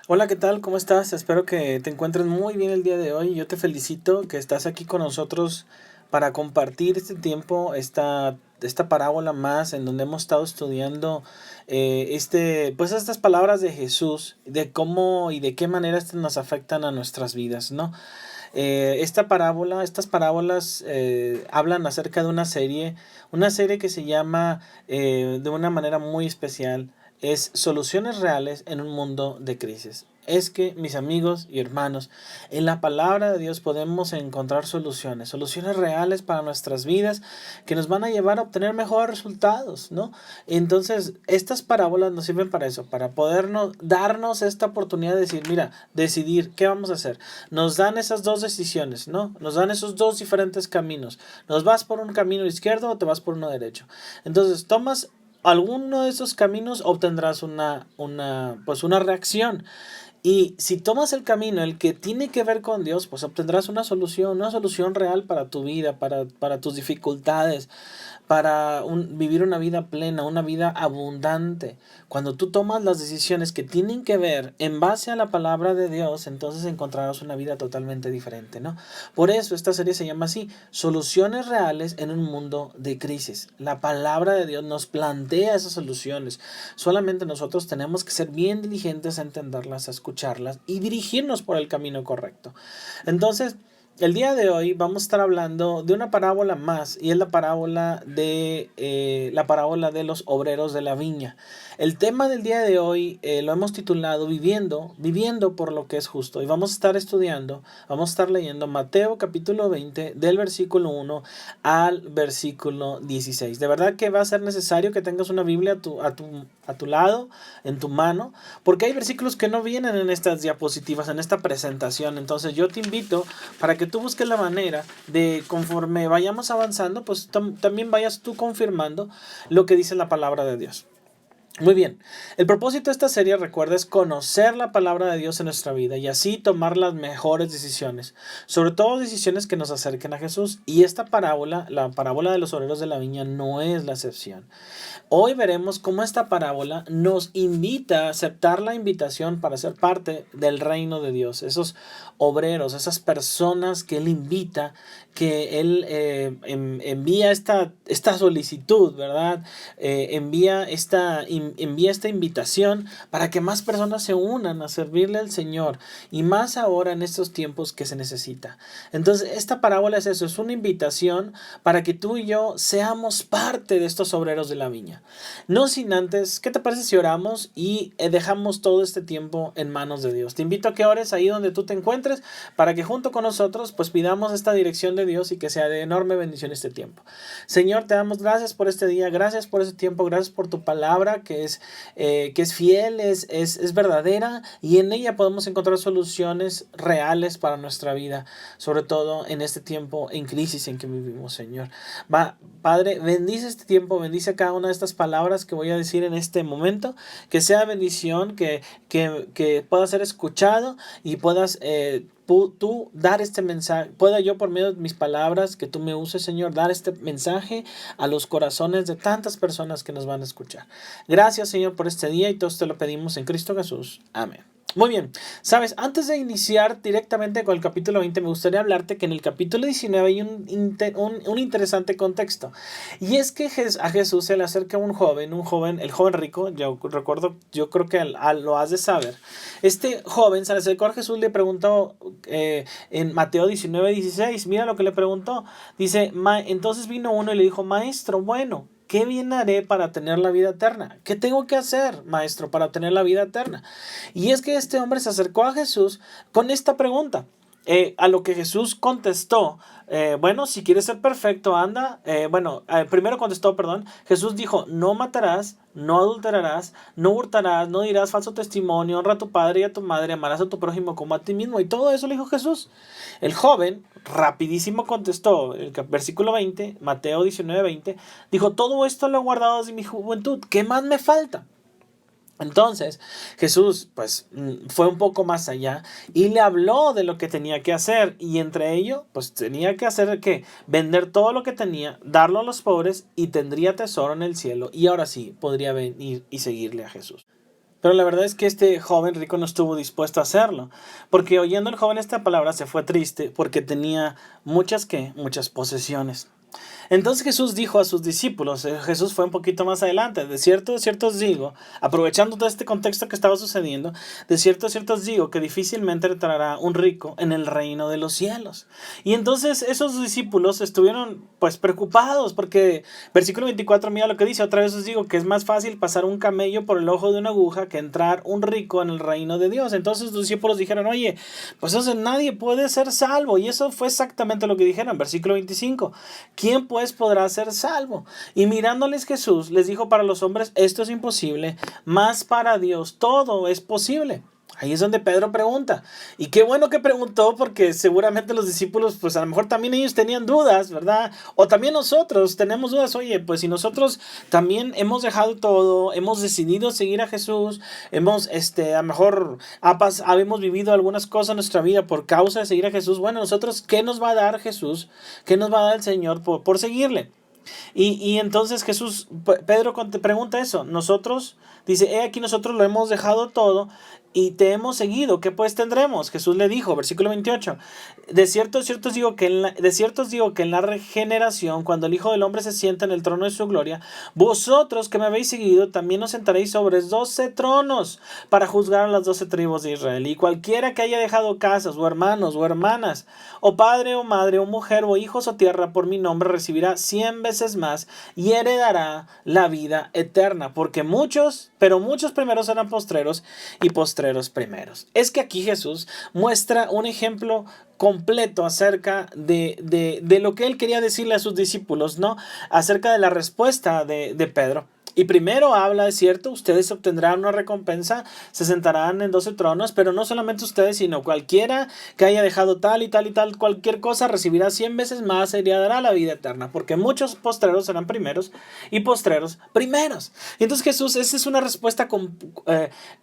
Hola, ¿qué tal? ¿Cómo estás? Espero que te encuentres muy bien el día de hoy. Yo te felicito que estás aquí con nosotros para compartir este tiempo, esta parábola más en donde hemos estado estudiando pues estas palabras de Jesús, de cómo y de qué manera estas nos afectan a nuestras vidas, ¿no? Estas parábolas hablan acerca de una serie que se llama de una manera muy especial, es Soluciones Reales en un Mundo de Crisis. Es que, mis amigos y hermanos, en la palabra de Dios podemos encontrar soluciones reales para nuestras vidas que nos van a llevar a obtener mejores resultados, ¿no? Entonces, estas parábolas nos sirven para eso, para podernos darnos esta oportunidad de decir, mira, decidir qué vamos a hacer. Nos dan esas dos decisiones, ¿no? Nos dan esos dos diferentes caminos. ¿Nos vas por un camino izquierdo o te vas por uno derecho? Entonces, tomas alguno de esos caminos, obtendrás pues una reacción. Y si tomas el camino, el que tiene que ver con Dios, pues obtendrás una solución real para tu vida, para tus dificultades, para vivir una vida plena, una vida abundante. Cuando tú tomas las decisiones que tienen que ver en base a la palabra de Dios, entonces encontrarás una vida totalmente diferente, ¿no? Por eso esta serie se llama así, Soluciones Reales en un Mundo de Crisis. La palabra de Dios nos plantea esas soluciones. Solamente nosotros tenemos que ser bien diligentes a entenderlas, a escucharlas y dirigirnos por el camino correcto. Entonces, el día de hoy vamos a estar hablando de una parábola más y es la parábola de los obreros de la viña. El tema del día de hoy lo hemos titulado viviendo por lo que es justo. Y vamos a estar leyendo Mateo capítulo 20 del versículo 1 al versículo 16. De verdad que va a ser necesario que tengas una Biblia a tu lado, en tu mano, porque hay versículos que no vienen en estas diapositivas, en esta presentación. Entonces yo te invito para que tú busques la manera de, conforme vayamos avanzando, pues también vayas tú confirmando lo que dice la palabra de Dios. Muy bien, el propósito de esta serie, recuerda, es conocer la palabra de Dios en nuestra vida y así tomar las mejores decisiones, sobre todo decisiones que nos acerquen a Jesús. Y esta parábola, la parábola de los obreros de la viña, no es la excepción. Hoy veremos cómo esta parábola nos invita a aceptar la invitación para ser parte del reino de Dios. Esos obreros, esas personas que Él invita, que Él envía esta solicitud, ¿verdad? Envía esta invitación para que más personas se unan a servirle al Señor, y más ahora en estos tiempos que se necesita. Entonces, esta parábola es eso, es una invitación para que tú y yo seamos parte de estos obreros de la viña. No sin antes, ¿qué te parece si oramos y dejamos todo este tiempo en manos de Dios? Te invito a que ores ahí donde tú te encuentres para que junto con nosotros pues pidamos esta dirección de Dios y que sea de enorme bendición este tiempo. Señor, te damos gracias por este día, gracias por este tiempo, gracias por tu palabra que es fiel, es verdadera, y en ella podemos encontrar soluciones reales para nuestra vida, sobre todo en este tiempo en crisis en que vivimos, Señor. Padre, bendice este tiempo, bendice cada una de estas palabras que voy a decir en este momento, que sea bendición, que pueda ser escuchado y puedas tú dar este mensaje, pueda yo por medio de mis palabras que tú me uses, Señor, dar este mensaje a los corazones de tantas personas que nos van a escuchar. Gracias, Señor, por este día, y todos te lo pedimos en Cristo Jesús. Amén. Muy bien, sabes, antes de iniciar directamente con el capítulo 20, me gustaría hablarte que en el capítulo 19 hay un interesante contexto. Y es que a Jesús se le acerca un joven, el joven rico, yo recuerdo, yo creo que lo has de saber. Este joven se le acercó a Jesús y le preguntó en Mateo 19:16, mira lo que le preguntó. Dice, entonces vino uno y le dijo, maestro, bueno, ¿qué bien haré para tener la vida eterna? ¿Qué tengo que hacer, maestro, para obtener la vida eterna? Y es que este hombre se acercó a Jesús con esta pregunta. A lo que Jesús contestó, bueno, si quieres ser perfecto, anda. Primero contestó, perdón, Jesús dijo, no matarás, no adulterarás, no hurtarás, no dirás falso testimonio, honra a tu padre y a tu madre, amarás a tu prójimo como a ti mismo. Y todo eso le dijo Jesús. El joven rapidísimo contestó, el versículo 20, Mateo 19:20, dijo, todo esto lo he guardado desde mi juventud, ¿qué más me falta? Entonces Jesús pues fue un poco más allá y le habló de lo que tenía que hacer, y entre ello pues tenía que hacer que vender todo lo que tenía, darlo a los pobres, y tendría tesoro en el cielo, y ahora sí podría venir y seguirle a Jesús. Pero la verdad es que este joven rico no estuvo dispuesto a hacerlo, porque oyendo el joven esta palabra se fue triste porque tenía muchas posesiones. Entonces Jesús dijo a sus discípulos, Jesús fue un poquito más adelante, de cierto os digo, aprovechando todo este contexto que estaba sucediendo, de cierto os digo que difícilmente entrará un rico en el reino de los cielos. Y entonces esos discípulos estuvieron pues preocupados porque versículo 24 mira lo que dice, otra vez os digo que es más fácil pasar un camello por el ojo de una aguja que entrar un rico en el reino de Dios. Entonces los discípulos dijeron, oye, pues entonces nadie puede ser salvo. Y eso fue exactamente lo que dijeron, versículo 25, ¿quién pues podrá ser salvo? Y mirándoles Jesús les dijo, para los hombres esto es imposible, mas para Dios todo es posible. Ahí es donde Pedro pregunta. Y qué bueno que preguntó, porque seguramente los discípulos, pues a lo mejor también ellos tenían dudas, ¿verdad? O también nosotros tenemos dudas. Oye, pues si nosotros también hemos dejado todo, hemos decidido seguir a Jesús, hemos, a lo mejor habemos vivido algunas cosas en nuestra vida por causa de seguir a Jesús. Bueno, nosotros, ¿qué nos va a dar Jesús? ¿Qué nos va a dar el Señor por seguirle? Y entonces Pedro te pregunta eso. Nosotros, dice, he aquí nosotros lo hemos dejado todo y te hemos seguido. ¿Qué pues tendremos? Jesús le dijo, versículo 28, de cierto os digo que en la regeneración, cuando el Hijo del Hombre se sienta en el trono de su gloria, vosotros que me habéis seguido, también os sentaréis sobre 12 tronos para juzgar a las 12 tribus de Israel. Y cualquiera que haya dejado casas, o hermanos, o hermanas, o padre, o madre, o mujer, o hijos, o tierra, por mi nombre, recibirá 100 veces más y heredará la vida eterna. Porque muchos primeros serán postreros y postreros primeros. Es que aquí Jesús muestra un ejemplo completo acerca de lo que él quería decirle a sus discípulos, ¿no? Acerca de la respuesta de Pedro. Y primero habla, es cierto, ustedes obtendrán una recompensa, se sentarán en 12 tronos, pero no solamente ustedes, sino cualquiera que haya dejado tal y tal y tal, cualquier cosa, recibirá 100 veces más y heredará la vida eterna, porque muchos postreros serán primeros y postreros primeros. Y entonces Jesús, esa es una respuesta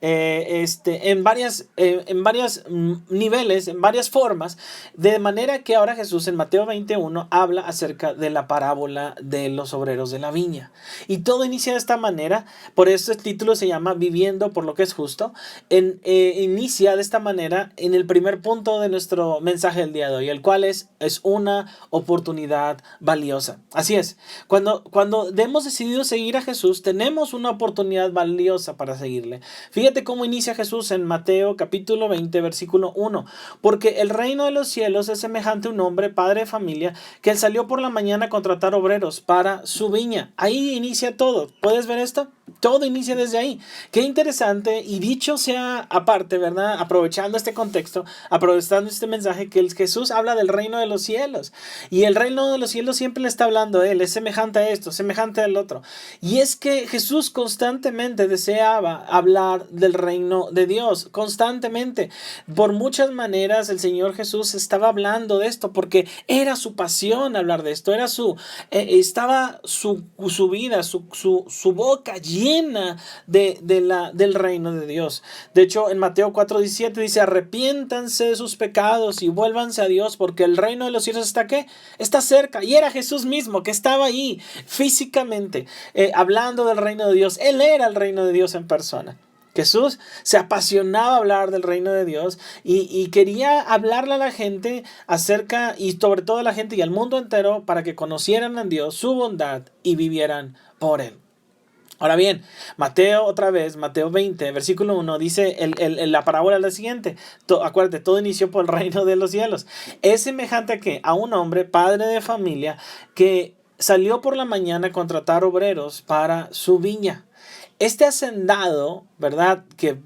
en varios niveles, en varias formas, de manera que ahora Jesús en Mateo 21 habla acerca de la parábola de los obreros de la viña. Y todo inicia de esta manera, por eso el título se llama Viviendo por lo que es justo. Inicia de esta manera en el primer punto de nuestro mensaje del día de hoy, el cual es una oportunidad valiosa. Así es, cuando hemos decidido seguir a Jesús, tenemos una oportunidad valiosa para seguirle. Fíjate cómo inicia Jesús en Mateo capítulo 20, versículo 1. Porque el reino de los cielos es semejante a un hombre, padre de familia, que salió por la mañana a contratar obreros para su viña. Ahí inicia todo. ¿Puedes ver esto? Todo inicia desde ahí. Qué interesante, y dicho sea aparte, ¿verdad? Aprovechando este contexto, aprovechando este mensaje, que Jesús habla del reino de los cielos. Y el reino de los cielos siempre le está hablando a él, es semejante a esto, semejante al otro. Y es que Jesús constantemente deseaba hablar del reino de Dios, constantemente. Por muchas maneras el Señor Jesús estaba hablando de esto, porque era su pasión hablar de esto, era estaba su vida, su boca llena del reino de Dios. De hecho, en Mateo 4:17 dice, arrepiéntanse de sus pecados y vuélvanse a Dios, porque el reino de los cielos está ¿qué? Está cerca. Y era Jesús mismo que estaba ahí físicamente hablando del reino de Dios. Él era el reino de Dios en persona. Jesús se apasionaba hablar del reino de Dios y quería hablarle a la gente acerca, y sobre todo a la gente y al mundo entero, para que conocieran a Dios, su bondad, y vivieran por él. Ahora bien, Mateo 20, versículo 1, dice la parábola la siguiente. Acuérdate, todo inició por el reino de los cielos. Es semejante a ¿qué? A un hombre, padre de familia, que salió por la mañana a contratar obreros para su viña. Este hacendado, ¿verdad? Que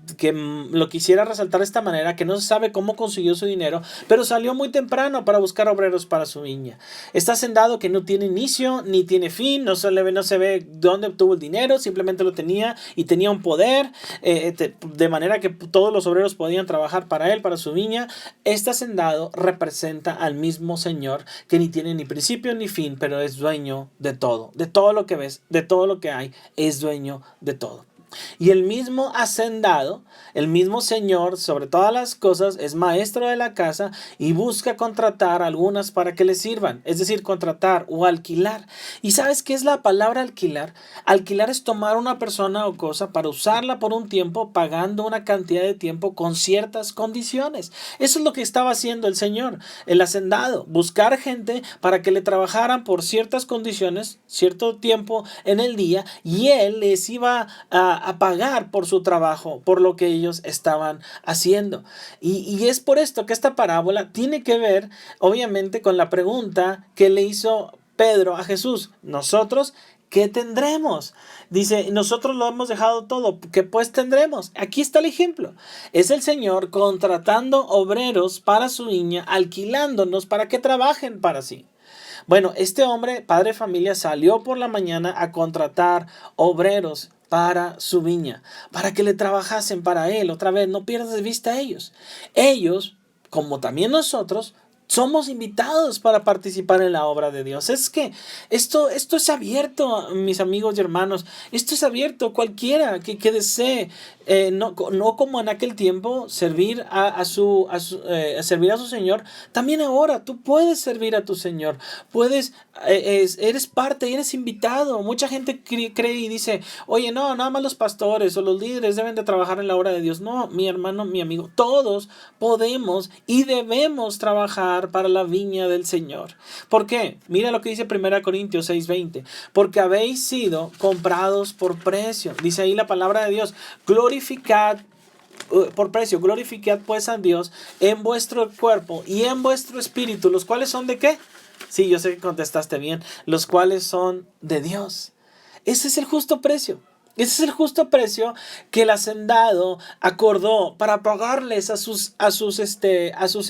lo quisiera resaltar de esta manera, que no se sabe cómo consiguió su dinero, pero salió muy temprano para buscar obreros para su viña. Este hacendado que no tiene inicio ni tiene fin, no se ve dónde obtuvo el dinero, simplemente lo tenía y tenía un poder, de manera que todos los obreros podían trabajar para él, para su viña. Este hacendado representa al mismo Señor, que ni tiene ni principio ni fin, pero es dueño de todo lo que ves, de todo lo que hay, es dueño de todo. Y el mismo hacendado, el mismo señor sobre todas las cosas, es maestro de la casa y busca contratar algunas para que le sirvan, es decir, contratar o alquilar. ¿Y sabes qué es la palabra alquilar? Alquilar es tomar una persona o cosa para usarla por un tiempo, pagando una cantidad de tiempo con ciertas condiciones. Eso es lo que estaba haciendo el señor, el hacendado, buscar gente para que le trabajaran por ciertas condiciones, cierto tiempo en el día, y él les iba a pagar por su trabajo, por lo que ellos estaban haciendo. Y es por esto que esta parábola tiene que ver, obviamente, con la pregunta que le hizo Pedro a Jesús. Nosotros, ¿qué tendremos? Dice, nosotros lo hemos dejado todo, ¿qué pues tendremos? Aquí está el ejemplo. Es el Señor contratando obreros para su viña, alquilándonos para que trabajen para sí. Bueno, este hombre, padre de familia, salió por la mañana a contratar obreros para su viña, para que le trabajasen para él. Otra vez, no pierdas de vista a ellos. Ellos, como también nosotros, somos invitados para participar en la obra de Dios. Es que esto es abierto, mis amigos y hermanos. Esto es abierto. Cualquiera que desee, no como en aquel tiempo, servir servir a su Señor. También ahora tú puedes servir a tu Señor. Eres parte, eres invitado. Mucha gente cree y dice, oye, no, nada más los pastores o los líderes deben de trabajar en la obra de Dios. No, mi hermano, mi amigo, todos podemos y debemos trabajar para la viña del Señor. ¿Por qué? Mira lo que dice 1 Corintios 6:20. Porque habéis sido comprados por precio. Dice ahí la palabra de Dios. Glorificad por precio. Glorificad pues a Dios en vuestro cuerpo y en vuestro espíritu. ¿Los cuales son de qué? Sí, yo sé que contestaste bien. Los cuales son de Dios. Ese es el justo precio. Ese es el justo precio que el hacendado acordó para pagarles a sus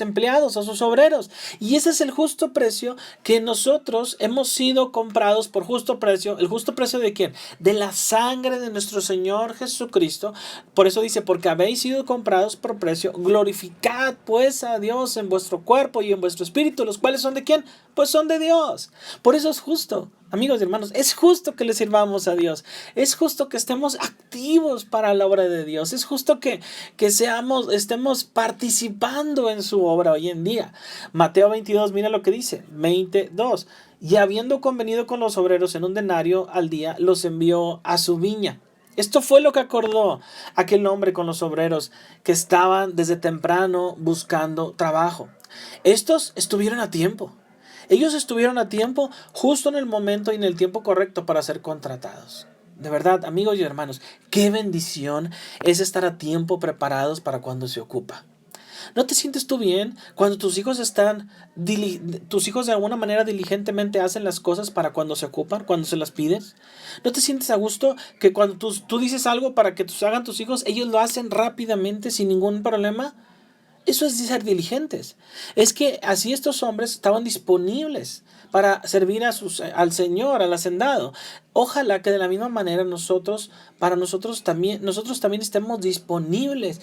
empleados, a sus obreros. Y ese es el justo precio que nosotros hemos sido comprados por justo precio. ¿El justo precio de quién? De la sangre de nuestro Señor Jesucristo. Por eso dice, porque habéis sido comprados por precio, glorificad pues a Dios en vuestro cuerpo y en vuestro espíritu. ¿Los cuales son de quién? Pues son de Dios. Por eso es justo. Amigos y hermanos, es justo que le sirvamos a Dios. Es justo que estemos activos para la obra de Dios. Es justo que estemos participando en su obra hoy en día. Mateo 22, mira lo que dice. 22. Y habiendo convenido con los obreros en un denario al día, los envió a su viña. Esto fue lo que acordó aquel hombre con los obreros que estaban desde temprano buscando trabajo. Estos estuvieron a tiempo. Ellos estuvieron a tiempo, justo en el momento y en el tiempo correcto para ser contratados. De verdad, amigos y hermanos, qué bendición es estar a tiempo preparados para cuando se ocupa. ¿No te sientes tú bien cuando tus hijos de alguna manera diligentemente hacen las cosas para cuando se ocupan, cuando se las pides? ¿No te sientes a gusto que cuando tú dices algo para que hagan tus hijos, ellos lo hacen rápidamente sin ningún problema? Eso es ser diligentes. Es que así estos hombres estaban disponibles para servir al Señor, al hacendado. Ojalá que de la misma manera nosotros también estemos disponibles,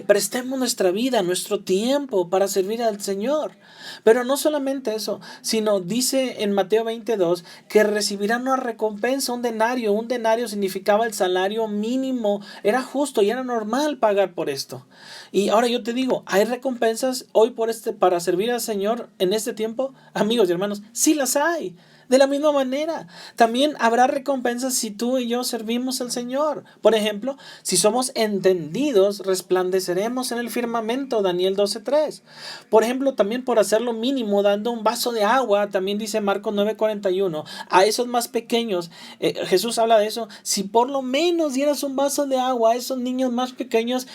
prestemos nuestra vida, nuestro tiempo para servir al Señor. Pero no solamente eso, sino dice en Mateo 22 que recibirán una recompensa, un denario. Un denario significaba el salario mínimo, era justo y era normal pagar por esto. Y ahora yo te digo, ¿hay recompensas hoy para servir al Señor en este tiempo? Amigos y hermanos, sí las hay. De la misma manera, también habrá recompensas si tú y yo servimos al Señor. Por ejemplo, si somos entendidos, resplandeceremos en el firmamento, Daniel 12:3. Por ejemplo, también por hacer lo mínimo, dando un vaso de agua, también dice Marcos 9:41, a esos más pequeños, Jesús habla de eso, si por lo menos dieras un vaso de agua a esos niños más pequeños,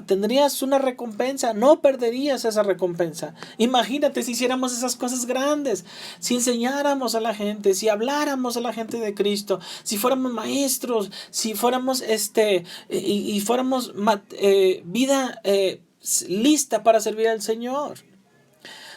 tendrías una recompensa, no perderías esa recompensa. Imagínate si hiciéramos esas cosas grandes, si enseñáramos a la gente, si habláramos a la gente de Cristo, si fuéramos maestros, si fuéramos fuéramos vida lista para servir al Señor.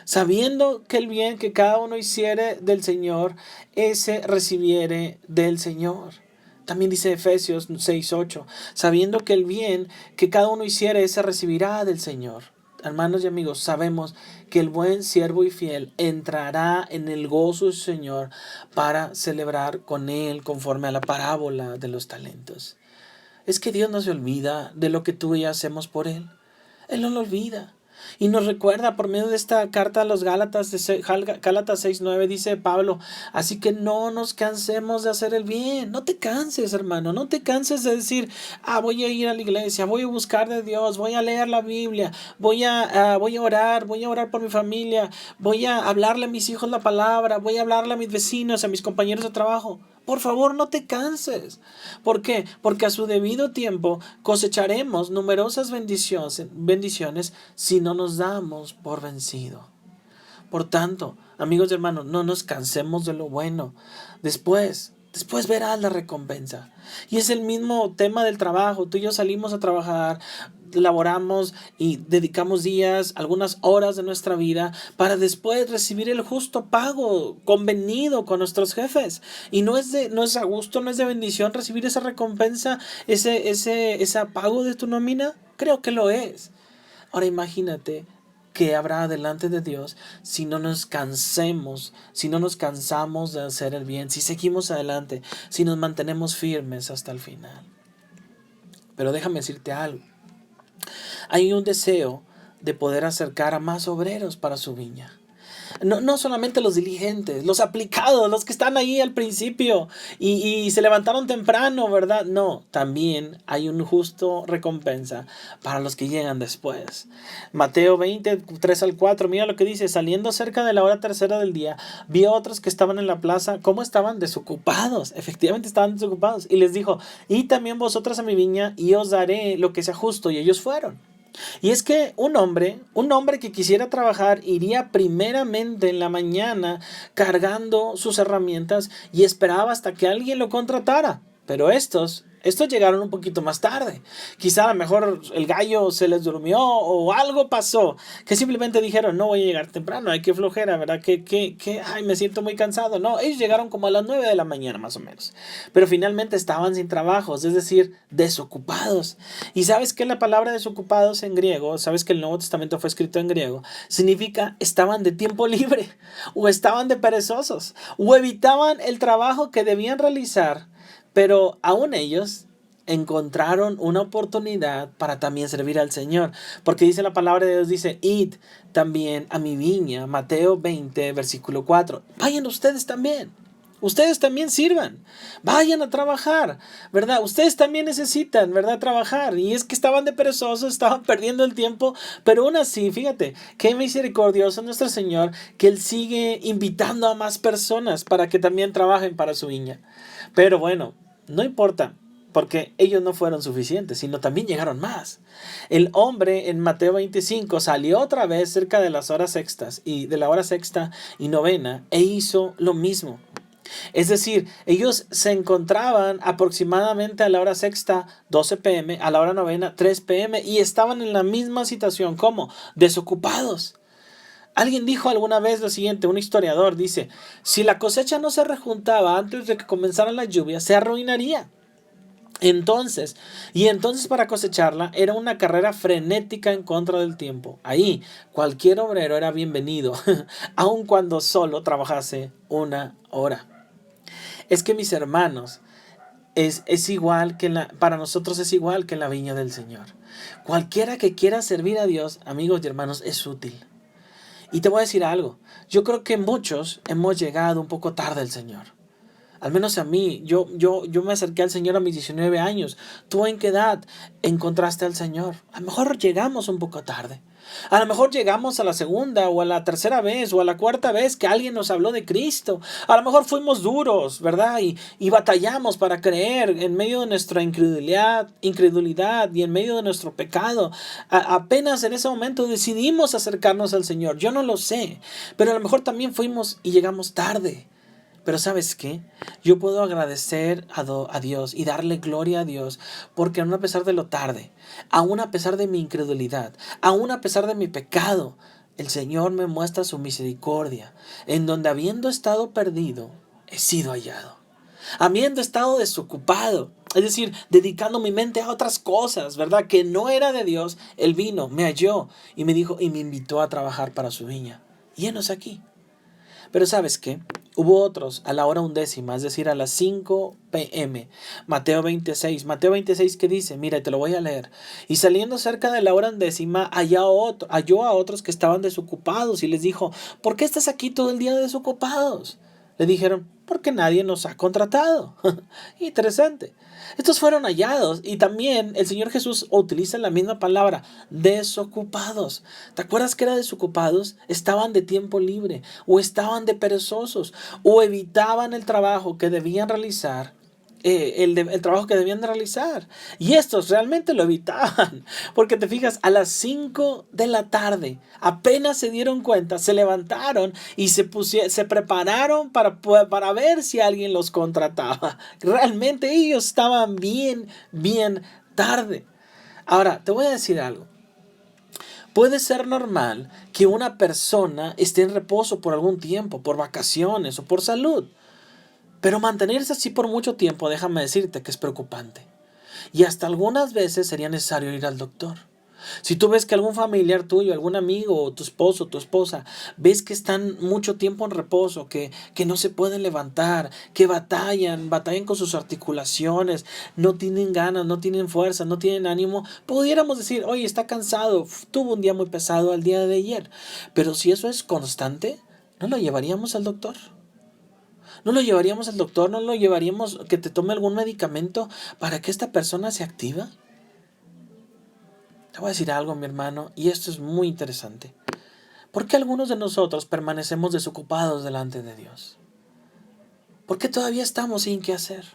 Sabiendo que el bien que cada uno hiciere del Señor, ese recibiere del Señor. También dice Efesios 6:8, sabiendo que el bien que cada uno hiciere, ese recibirá del Señor. Hermanos y amigos, sabemos que el buen siervo y fiel entrará en el gozo del Señor para celebrar con Él conforme a la parábola de los talentos. es que Dios no se olvida de lo que tú y yo hacemos por Él. Él no lo olvida. Y nos recuerda por medio de esta carta a los Gálatas, Gálatas 6:9, dice Pablo, así que no nos cansemos de hacer el bien. No te canses, hermano, no te canses de decir, voy a ir a la iglesia, voy a buscar de Dios, voy a leer la Biblia, voy a orar por mi familia, voy a hablarle a mis hijos la palabra, voy a hablarle a mis vecinos, a mis compañeros de trabajo. Por favor, no te canses. ¿Por qué? Porque a su debido tiempo cosecharemos numerosas bendiciones si no nos damos por vencido. Por tanto, amigos y hermanos, no nos cansemos de lo bueno. Después verás la recompensa. Y es el mismo tema del trabajo. Tú y yo salimos a trabajar, laboramos y dedicamos días, algunas horas de nuestra vida para después recibir el justo pago convenido con nuestros jefes. Y no es a gusto, no es de bendición recibir esa recompensa, ese pago de tu nómina. Creo que lo es. Ahora imagínate qué habrá delante de Dios si no nos cansamos de hacer el bien, si seguimos adelante, si nos mantenemos firmes hasta el final. Pero déjame decirte algo. Hay un deseo de poder acercar a más obreros para su viña. No solamente los diligentes, los aplicados, los que están ahí al principio y se levantaron temprano, ¿verdad? No, también hay un justo recompensa para los que llegan después. Mateo 20:3-4, mira lo que dice, saliendo cerca de la hora tercera del día, vio a otros que estaban en la plaza, ¿cómo estaban? Desocupados, efectivamente estaban desocupados, y les dijo, y también vosotras a mi viña, y os daré lo que sea justo, y ellos fueron. Y es que un hombre que quisiera trabajar iría primeramente en la mañana cargando sus herramientas y esperaba hasta que alguien lo contratara. Pero estos llegaron un poquito más tarde. Quizá a lo mejor el gallo se les durmió o algo pasó, que simplemente dijeron, no voy a llegar temprano, hay que flojera, ¿verdad? Ay, me siento muy cansado. No, ellos llegaron como a las 9 de la mañana más o menos. Pero finalmente estaban sin trabajos, es decir, desocupados. ¿Y sabes qué la palabra desocupados en griego? ¿Sabes que el Nuevo Testamento fue escrito en griego? Significa estaban de tiempo libre, o estaban de perezosos, o evitaban el trabajo que debían realizar. Pero aún ellos encontraron una oportunidad para también servir al Señor. Porque dice la palabra de Dios, dice, id también a mi viña, Mateo 20:4. Vayan ustedes también. Ustedes también sirvan. Vayan a trabajar, ¿verdad? Ustedes también necesitan, ¿verdad? Trabajar. Y es que estaban de perezosos, estaban perdiendo el tiempo. Pero aún así, fíjate, qué misericordioso nuestro Señor, que Él sigue invitando a más personas para que también trabajen para su viña. Pero bueno, no importa, porque ellos no fueron suficientes, sino también llegaron más. El hombre en Mateo 25 salió otra vez cerca de las horas sextas y de la hora sexta y novena e hizo lo mismo. Es decir, ellos se encontraban aproximadamente a la hora sexta, 12 p.m., a la hora novena, 3 p.m., y estaban en la misma situación, como desocupados. Alguien dijo alguna vez lo siguiente, un historiador dice, si la cosecha no se rejuntaba antes de que comenzaran las lluvias, se arruinaría. Entonces para cosecharla era una carrera frenética en contra del tiempo. Ahí cualquier obrero era bienvenido, aun cuando solo trabajase una hora. Es que mis hermanos, es igual que para nosotros es igual que en la viña del Señor. Cualquiera que quiera servir a Dios, amigos y hermanos, es útil. Y te voy a decir algo, yo creo que muchos hemos llegado un poco tarde al Señor. Al menos a mí, yo me acerqué al Señor a mis 19 años. ¿Tú en qué edad encontraste al Señor? A lo mejor llegamos un poco tarde. A lo mejor llegamos a la segunda o a la tercera vez o a la cuarta vez que alguien nos habló de Cristo. A lo mejor fuimos duros, ¿verdad? Y batallamos para creer en medio de nuestra incredulidad y en medio de nuestro pecado. Apenas en ese momento decidimos acercarnos al Señor. Yo no lo sé, pero a lo mejor también fuimos y llegamos tarde. Pero ¿sabes qué? Yo puedo agradecer a Dios y darle gloria a Dios porque aún a pesar de lo tarde, aún a pesar de mi incredulidad, aún a pesar de mi pecado, el Señor me muestra su misericordia, en donde habiendo estado perdido, he sido hallado. Habiendo estado desocupado, es decir, dedicando mi mente a otras cosas, ¿verdad? Que no era de Dios, Él vino, me halló y me dijo y me invitó a trabajar para su viña. Y henos aquí. Pero ¿sabes qué? Hubo otros a la hora undécima, es decir, a las 5 p.m. Mateo 26, ¿qué dice? Mira, te lo voy a leer. Y saliendo cerca de la hora undécima, halló a otros que estaban desocupados y les dijo, ¿por qué estás aquí todo el día desocupados? Le dijeron, porque nadie nos ha contratado. Interesante. Estos fueron hallados y también el Señor Jesús utiliza la misma palabra, desocupados. ¿Te acuerdas que era desocupados? Estaban de tiempo libre o estaban de perezosos o evitaban el trabajo que debían realizar. El trabajo que debían de realizar. Y estos realmente lo evitaban. Porque te fijas, a las 5 de la tarde, apenas se dieron cuenta, se levantaron y se prepararon para ver si alguien los contrataba. Realmente ellos estaban bien tarde. Ahora, te voy a decir algo. Puede ser normal que una persona esté en reposo por algún tiempo, por vacaciones o por salud. Pero mantenerse así por mucho tiempo, déjame decirte que es preocupante. Y hasta algunas veces sería necesario ir al doctor. Si tú ves que algún familiar tuyo, algún amigo, o tu esposo, tu esposa, ves que están mucho tiempo en reposo, que no se pueden levantar, que batallan con sus articulaciones, no tienen ganas, no tienen fuerza, no tienen ánimo, pudiéramos decir, oye, está cansado, tuvo un día muy pesado el día de ayer. Pero si eso es constante, ¿no lo llevaríamos al doctor? ¿No lo llevaríamos al doctor? ¿No lo llevaríamos que te tome algún medicamento para que esta persona se activa? Te voy a decir algo, mi hermano, y esto es muy interesante. ¿Por qué algunos de nosotros permanecemos desocupados delante de Dios? ¿Por qué todavía estamos sin qué hacer?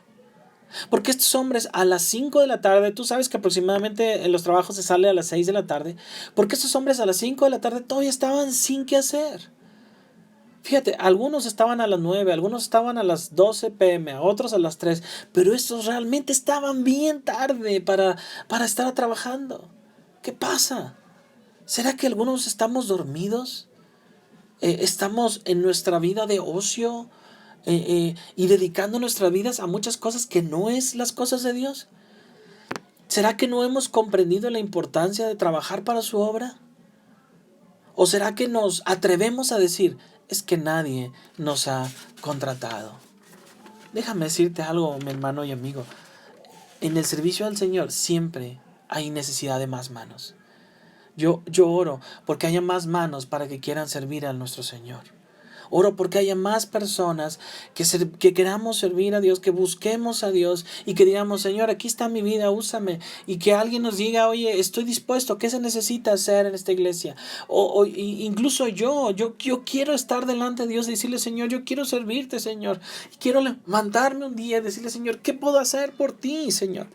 Porque estos hombres a las 5 de la tarde, tú sabes que aproximadamente en los trabajos se sale a las 6 de la tarde, porque estos hombres a las 5 de la tarde todavía estaban sin qué hacer? Fíjate, algunos estaban a las 9, algunos estaban a las 12 p.m., a otros a las 3, pero estos realmente estaban bien tarde para estar trabajando. ¿Qué pasa? ¿Será que algunos estamos dormidos? ¿Estamos en nuestra vida de ocio y dedicando nuestras vidas a muchas cosas que no es las cosas de Dios? ¿Será que no hemos comprendido la importancia de trabajar para su obra? ¿O será que nos atrevemos a decir, es que nadie nos ha contratado? Déjame decirte algo, mi hermano y amigo. En el servicio al Señor siempre hay necesidad de más manos. Yo oro porque haya más manos para que quieran servir a nuestro Señor. Oro porque haya más personas que queramos servir a Dios, que busquemos a Dios y que digamos, Señor, aquí está mi vida, úsame. Y que alguien nos diga, oye, estoy dispuesto, ¿qué se necesita hacer en esta iglesia? O incluso yo quiero estar delante de Dios y decirle, Señor, yo quiero servirte, Señor. Y quiero levantarme un día y decirle, Señor, ¿qué puedo hacer por ti, Señor?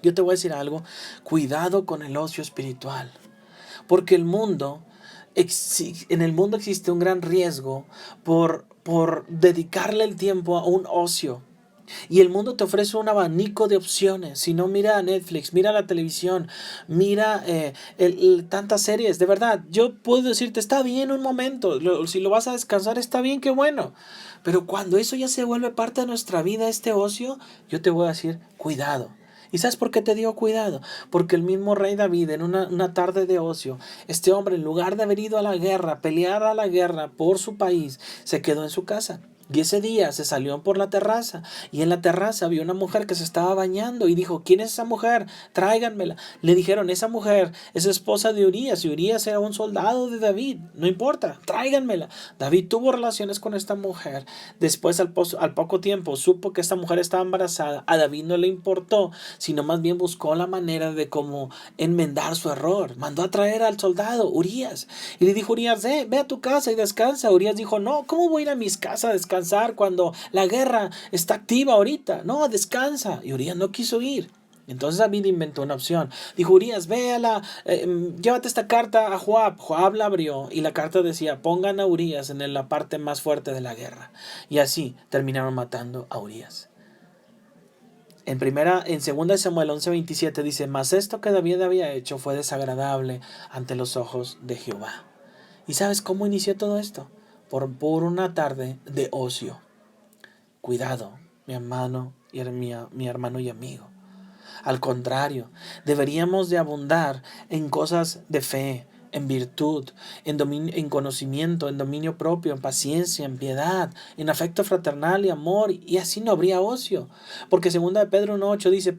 Yo te voy a decir algo, cuidado con el ocio espiritual, porque en el mundo existe un gran riesgo por dedicarle el tiempo a un ocio. Y el mundo te ofrece un abanico de opciones. Si no, mira a Netflix, mira la televisión, mira tantas series. De verdad, yo puedo decirte, está bien un momento. Si lo vas a descansar, está bien, qué bueno. Pero cuando eso ya se vuelve parte de nuestra vida, este ocio, yo te voy a decir, cuidado. ¿Y sabes por qué te digo cuidado? Porque el mismo rey David, en una tarde de ocio, este hombre, en lugar de haber ido a la guerra, pelear a la guerra por su país, se quedó en su casa. Y ese día se salió por la terraza y en la terraza vio una mujer que se estaba bañando y dijo, ¿quién es esa mujer? Tráiganmela. Le dijeron, esa mujer es esposa de Urías y Urías era un soldado de David. No importa, tráiganmela. David tuvo relaciones con esta mujer. Después al poco tiempo supo que esta mujer estaba embarazada. A David no le importó, sino más bien buscó la manera de cómo enmendar su error. Mandó a traer al soldado Urías y le dijo, Urías, ve a tu casa y descansa. Urías dijo, no, ¿cómo voy a ir a mis casas a descansar cuando la guerra está activa ahorita? No, descansa. Y Urías no quiso ir. Entonces David inventó una opción. Dijo, Urías, llévate esta carta a Joab. Joab la abrió y la carta decía, pongan a Urías en la parte más fuerte de la guerra. Y así terminaron matando a Urías. En 2 Samuel 11:27 dice, mas esto que David había hecho fue desagradable ante los ojos de Jehová. ¿Y sabes cómo inició todo esto? Por una tarde de ocio. Cuidado, mi hermano y amigo. Al contrario, deberíamos de abundar en cosas de fe, en virtud, en conocimiento, en dominio propio, en paciencia, en piedad, en afecto fraternal y amor, y así no habría ocio. Porque 2 Pedro 1:8 dice,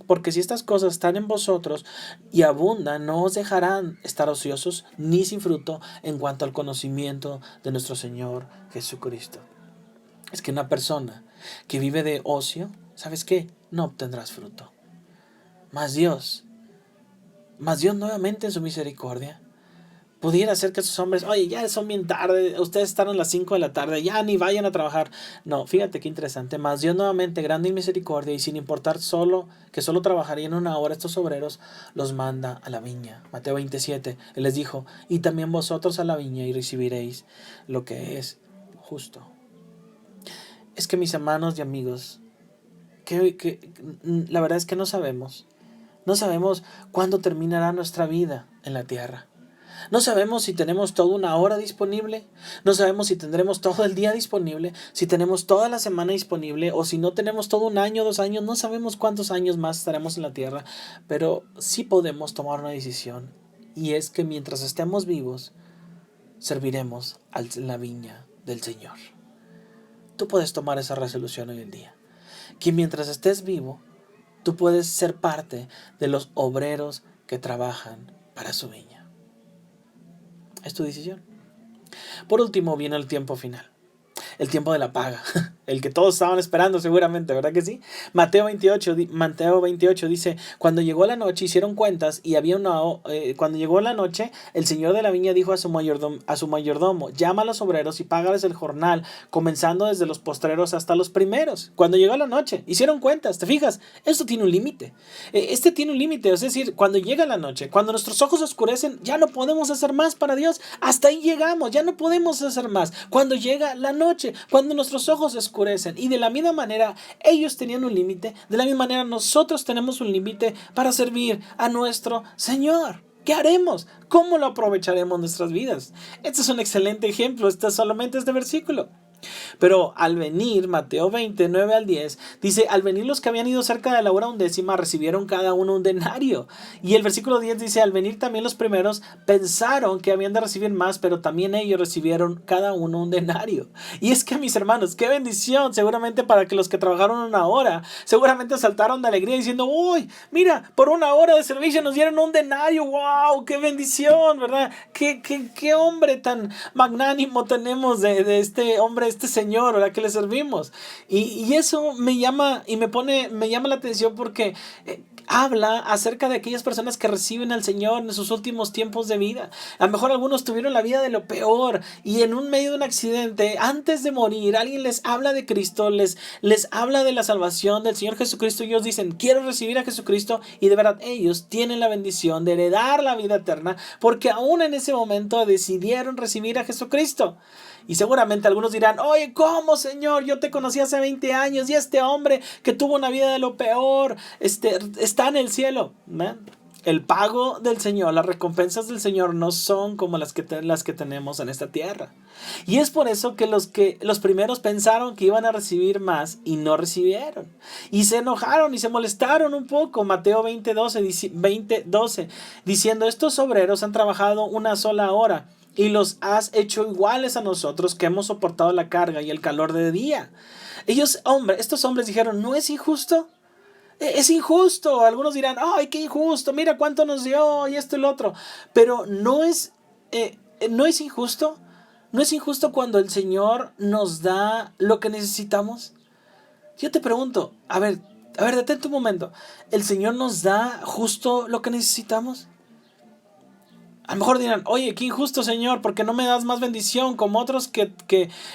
porque si estas cosas están en vosotros y abundan, no os dejarán estar ociosos ni sin fruto en cuanto al conocimiento de nuestro Señor Jesucristo. Es que una persona que vive de ocio, ¿sabes qué? No obtendrás fruto. Mas Dios nuevamente en su misericordia, pudiera ser que esos hombres, oye, ya son bien tarde, ustedes están a las 5 de la tarde, ya ni vayan a trabajar. No, fíjate qué interesante. Mas Dios nuevamente, grande en misericordia, y sin importar que solo trabajarían 1 hora, estos obreros los manda a la viña. Mateo 27, Él les dijo, y también vosotros a la viña y recibiréis lo que es justo. Es que mis hermanos y amigos, la verdad es que no sabemos. No sabemos cuándo terminará nuestra vida en la tierra. No sabemos si tenemos toda 1 hora disponible. No sabemos si tendremos todo el día disponible. Si tenemos toda la semana disponible. O si no tenemos todo 1 año, 2 años. No sabemos cuántos años más estaremos en la tierra. Pero sí podemos tomar una decisión. Y es que mientras estemos vivos, serviremos en la viña del Señor. Tú puedes tomar esa resolución hoy en día. Que mientras estés vivo, tú puedes ser parte de los obreros que trabajan para su viña. Es tu decisión. Por último, viene el tiempo final. El tiempo de la paga. El que todos estaban esperando seguramente, ¿verdad que sí? Mateo 28 dice, cuando llegó la noche hicieron cuentas y había cuando llegó la noche, el señor de la viña dijo a su mayordomo, llama a los obreros y págales el jornal, comenzando desde los postreros hasta los primeros. Cuando llegó la noche, hicieron cuentas, ¿te fijas? Esto tiene un límite. Este tiene un límite, es decir, cuando llega la noche, cuando nuestros ojos oscurecen, ya no podemos hacer más para Dios. Hasta ahí llegamos, ya no podemos hacer más. Cuando llega la noche, cuando nuestros ojos oscurecen, y de la misma manera ellos tenían un límite, de la misma manera nosotros tenemos un límite para servir a nuestro Señor. ¿Qué haremos? ¿Cómo lo aprovecharemos en nuestras vidas? Este es un excelente ejemplo, solamente este versículo. Pero al venir, Mateo 20, 9 al 10, dice, al venir los que habían ido cerca de la hora 11 recibieron cada uno un denario. Y el versículo 10 dice, al venir también los primeros pensaron que habían de recibir más, pero también ellos recibieron cada uno un denario. Y es que, mis hermanos, qué bendición, seguramente para que los que trabajaron 1 hora, seguramente saltaron de alegría diciendo, uy, mira, por 1 hora de servicio nos dieron un denario, wow, qué bendición, ¿verdad? Qué hombre tan magnánimo tenemos de este hombre, este Señor, ¿verdad? Que le servimos. Y eso me llama la atención porque habla acerca de aquellas personas que reciben al Señor en sus últimos tiempos de vida. A lo mejor algunos tuvieron la vida de lo peor y en un medio de un accidente, antes de morir, alguien les habla de Cristo, les habla de la salvación del Señor Jesucristo y ellos dicen, quiero recibir a Jesucristo, y de verdad ellos tienen la bendición de heredar la vida eterna porque aún en ese momento decidieron recibir a Jesucristo. Y seguramente algunos dirán, oye, ¿cómo, Señor? Yo te conocí hace 20 años y este hombre que tuvo una vida de lo peor está en el cielo. ¿Ven? El pago del Señor, las recompensas del Señor no son como las que tenemos en esta tierra. Y es por eso que los primeros pensaron que iban a recibir más y no recibieron. Y se enojaron y se molestaron un poco. Mateo 20:12, diciendo, estos obreros han trabajado 1 sola hora y los has hecho iguales a nosotros que hemos soportado la carga y el calor de día. Estos hombres dijeron, ¿no es injusto? Es injusto. Algunos dirán, ay, qué injusto, mira cuánto nos dio y esto y lo otro. Pero no es injusto. ¿No es injusto cuando el Señor nos da lo que necesitamos? Yo te pregunto, a ver, detente un momento. ¿El Señor nos da justo lo que necesitamos? A lo mejor dirán, oye, qué injusto, Señor, porque no me das más bendición como otros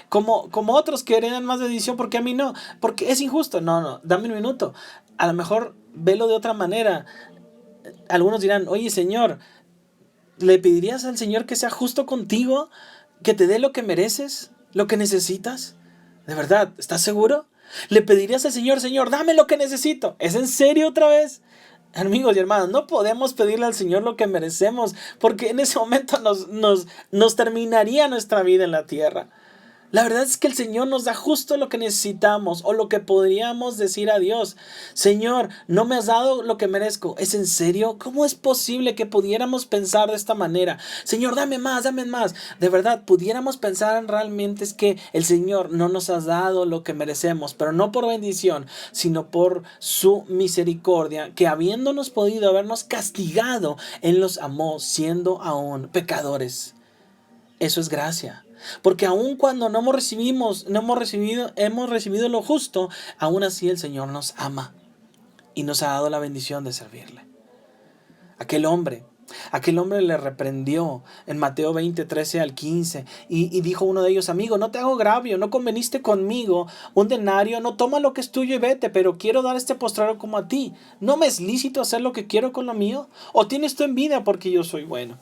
como otros que heredan más bendición, porque a mí no, porque es injusto. No, dame un minuto. A lo mejor velo de otra manera. Algunos dirán, oye, Señor, ¿le pedirías al Señor que sea justo contigo, que te dé lo que mereces, lo que necesitas? ¿De verdad? ¿Estás seguro? ¿Le pedirías al Señor, Señor, dame lo que necesito? ¿Es en serio otra vez? Amigos y hermanos, no podemos pedirle al Señor lo que merecemos, porque en ese momento nos terminaría nuestra vida en la tierra. La verdad es que el Señor nos da justo lo que necesitamos o lo que podríamos decir a Dios. Señor, no me has dado lo que merezco. ¿Es en serio? ¿Cómo es posible que pudiéramos pensar de esta manera? Señor, dame más, dame más. De verdad, pudiéramos pensar en realmente es que el Señor no nos ha dado lo que merecemos, pero no por bendición, sino por su misericordia, que habiéndonos podido habernos castigado, Él nos amó siendo aún pecadores. Eso es gracia. Porque aun cuando hemos recibido lo justo, aún así el Señor nos ama y nos ha dado la bendición de servirle. Aquel hombre le reprendió en Mateo 20, 13 al 15 y dijo uno de ellos: amigo, no te hago agravio, no conveniste conmigo un denario, no, toma lo que es tuyo y vete, pero quiero dar este postrero como a ti. ¿No me es lícito hacer lo que quiero con lo mío? ¿O tienes tu envidia porque yo soy bueno?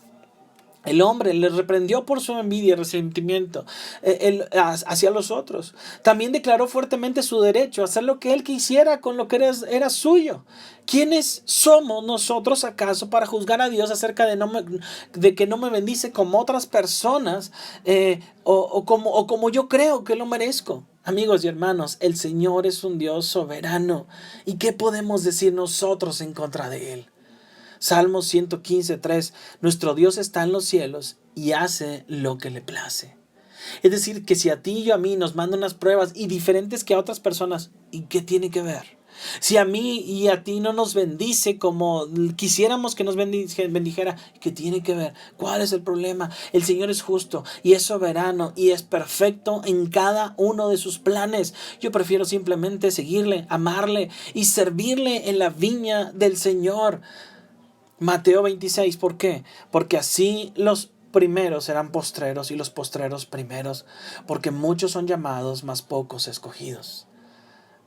El hombre le reprendió por su envidia y resentimiento hacia los otros. También declaró fuertemente su derecho a hacer lo que él quisiera con lo que era suyo. ¿Quiénes somos nosotros acaso para juzgar a Dios acerca de que no me bendice como otras personas o como yo creo que lo merezco? Amigos y hermanos, el Señor es un Dios soberano. ¿Y qué podemos decir nosotros en contra de Él? Salmos 115:3, nuestro Dios está en los cielos y hace lo que le place. Es decir, que si a ti y a mí nos mandan unas pruebas y diferentes que a otras personas, ¿y qué tiene que ver? Si a mí y a ti no nos bendice como quisiéramos que nos bendijera, ¿qué tiene que ver? ¿Cuál es el problema? El Señor es justo y es soberano y es perfecto en cada uno de sus planes. Yo prefiero simplemente seguirle, amarle y servirle en la viña del Señor. Mateo 26, ¿por qué? Porque así los primeros serán postreros y los postreros primeros, porque muchos son llamados, mas pocos escogidos.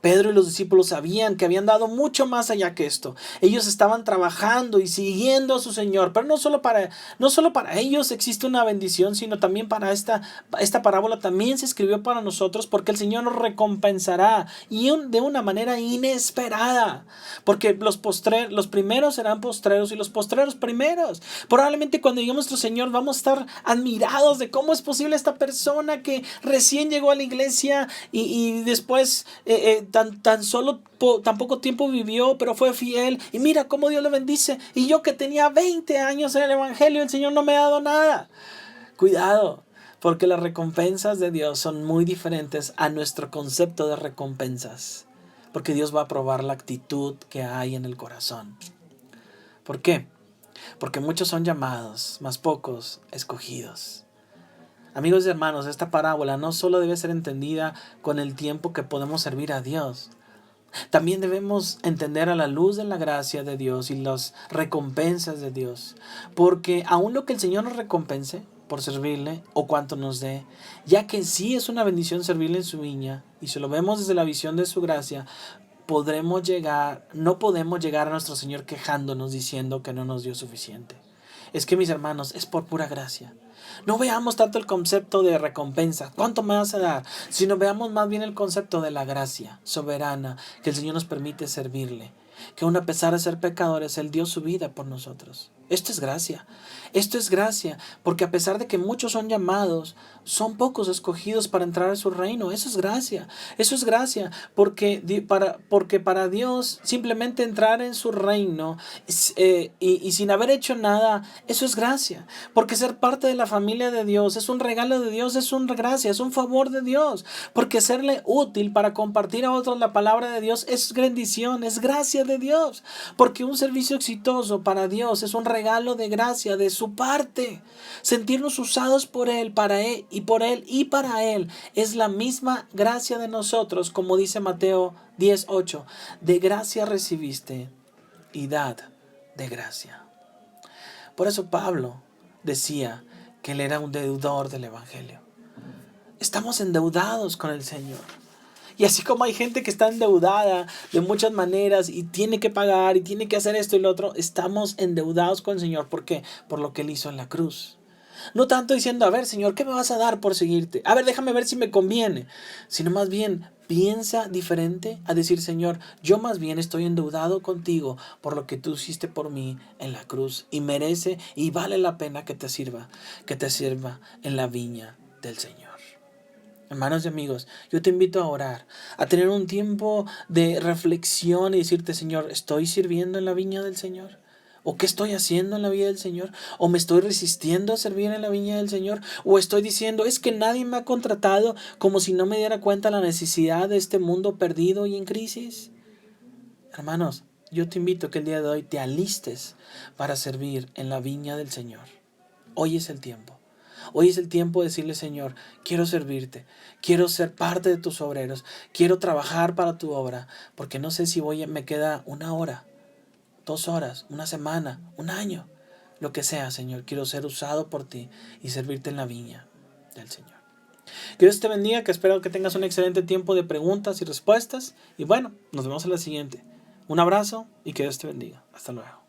Pedro y los discípulos sabían que habían dado mucho más allá que esto. Ellos estaban trabajando y siguiendo a su Señor, pero no solo para ellos existe una bendición, sino también para esta parábola también se escribió para nosotros, porque el Señor nos recompensará y de una manera inesperada, porque los primeros serán postreros y los postreros primeros. Probablemente cuando llegue nuestro Señor vamos a estar admirados de cómo es posible esta persona que recién llegó a la iglesia y después tan poco tiempo vivió, pero fue fiel. Y mira cómo Dios le bendice. Y yo que tenía 20 años en el Evangelio, el Señor no me ha dado nada. Cuidado, porque las recompensas de Dios son muy diferentes a nuestro concepto de recompensas. Porque Dios va a probar la actitud que hay en el corazón. ¿Por qué? Porque muchos son llamados, mas pocos escogidos. Amigos y hermanos, esta parábola no solo debe ser entendida con el tiempo que podemos servir a Dios. También debemos entender a la luz de la gracia de Dios y las recompensas de Dios. Porque aun lo que el Señor nos recompense por servirle o cuanto nos dé, ya que sí es una bendición servirle en su viña, y si lo vemos desde la visión de su gracia, no podemos llegar a nuestro Señor quejándonos diciendo que no nos dio suficiente. Es que, mis hermanos, es por pura gracia. No veamos tanto el concepto de recompensa, ¿cuánto me vas a dar? Sino veamos más bien el concepto de la gracia soberana que el Señor nos permite servirle. Que aun a pesar de ser pecadores, Él dio su vida por nosotros. Esto es gracia. Esto es gracia, porque a pesar de que muchos son llamados, son pocos escogidos para entrar a su reino. Eso es gracia. Eso es gracia, porque para Dios simplemente entrar en su reino y sin haber hecho nada, eso es gracia. Porque ser parte de la familia de Dios es un regalo de Dios, es una gracia, es un favor de Dios. Porque serle útil para compartir a otros la palabra de Dios es bendición, es gracia de Dios. Porque un servicio exitoso para Dios es un regalo de gracia de su parte. Sentirnos usados por Él, para Él y por Él y para Él es la misma gracia de nosotros, como dice Mateo 10:8. De gracia recibiste y dad de gracia. Por eso Pablo decía que él era un deudor del Evangelio. Estamos endeudados con el Señor. Y así como hay gente que está endeudada de muchas maneras y tiene que pagar y tiene que hacer esto y lo otro, estamos endeudados con el Señor. ¿Por qué? Por lo que Él hizo en la cruz. No tanto diciendo, a ver, Señor, ¿qué me vas a dar por seguirte? A ver, déjame ver si me conviene. Sino más bien, piensa diferente a decir, Señor, yo más bien estoy endeudado contigo por lo que tú hiciste por mí en la cruz. Y merece y vale la pena que te sirva en la viña del Señor. Hermanos y amigos, yo te invito a orar, a tener un tiempo de reflexión y decirte, Señor, ¿estoy sirviendo en la viña del Señor? ¿O qué estoy haciendo en la vida del Señor? ¿O me estoy resistiendo a servir en la viña del Señor? ¿O estoy diciendo, es que nadie me ha contratado, como si no me diera cuenta la necesidad de este mundo perdido y en crisis? Hermanos, yo te invito a que el día de hoy te alistes para servir en la viña del Señor. Hoy es el tiempo. Hoy es el tiempo de decirle, Señor, quiero servirte, quiero ser parte de tus obreros, quiero trabajar para tu obra, porque no sé si me queda 1 hora, 2 horas, una semana, un año, lo que sea, Señor. Quiero ser usado por ti y servirte en la viña del Señor. Que Dios te bendiga, que espero que tengas un excelente tiempo de preguntas y respuestas. Y bueno, nos vemos en la siguiente. Un abrazo y que Dios te bendiga. Hasta luego.